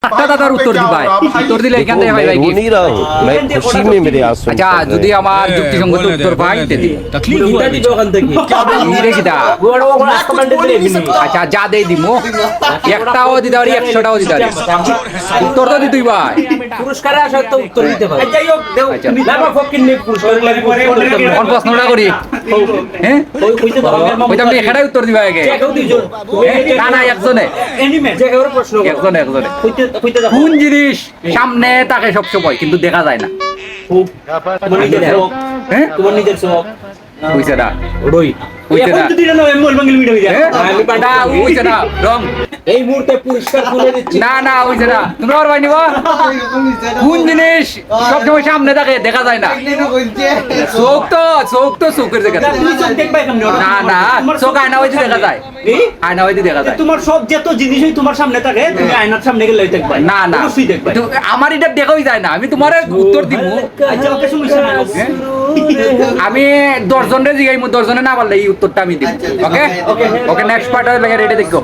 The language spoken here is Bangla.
দাদার উত্তর দিবাই উত্তর দিলে এখান থেকে ভাই ভাই नहीं रहा हूँ मैं खुशी में मेरे आंसू আচ্ছা যদি আমার যুক্তিসঙ্গত উত্তর পাই তে দিব আচ্ছা যা দেই দিমু একটাও দিতে পারি 100টাও দিতে পারি উত্তর তো দিতেই ভাই পুরস্কারে আসা তো উত্তর দিতে পারে যাই হোক দেও আচ্ছা। তুমি লাভা ফকির নেই পুরস্কার লাগি পরে কোন প্রশ্নটা করি হ্যাঁ কইতে দাও ওইটা আমি এখানেই উত্তর দিবা আগে কেউ দুইজন না না একজনে এনিমে যে কেউ প্রশ্ন একজনে কইতে দাও কোন জিনিস সামনে তাকে সব সময় কিন্তু দেখা যায় না তোমার নিজের চোখ হ্যাঁ তোমার নিজের চোখ বুঝছে না ওই কইতে না এখন তো দিলে না এমন বাঙালি মিডিয়া আমি পাটা বুঝছে না রং এই মুহূর্তে পুরস্কার তুলে দিচ্ছি না না বুঝছে না তুমি আর ভাই নিবা কোন জিনিস সব সময় সামনে থাকে দেখা যায় না চোখ তো চোখের জায়গা তুমি চোখ দেখবা কেমনে না না চোখ আয়না হইতে দেখা যায় আয়না হইতে দেখা যায় তোমার সব যত জিনিসই তোমার সামনে থাকে তুমি আয়নার সামনে গেলে দেখবা না না অবশ্যই দেখবা আমার এটা দেখাই যায় না আমি তোমার উত্তর দিব আচ্ছা ওকে সমস্যা নাই আমি 10 জনের জিগাইমু 10 জনে না পারলে এই উত্তরটা আমি দিব ওকে ওকে নেক্সট পার্ট হবে রেডি দেখো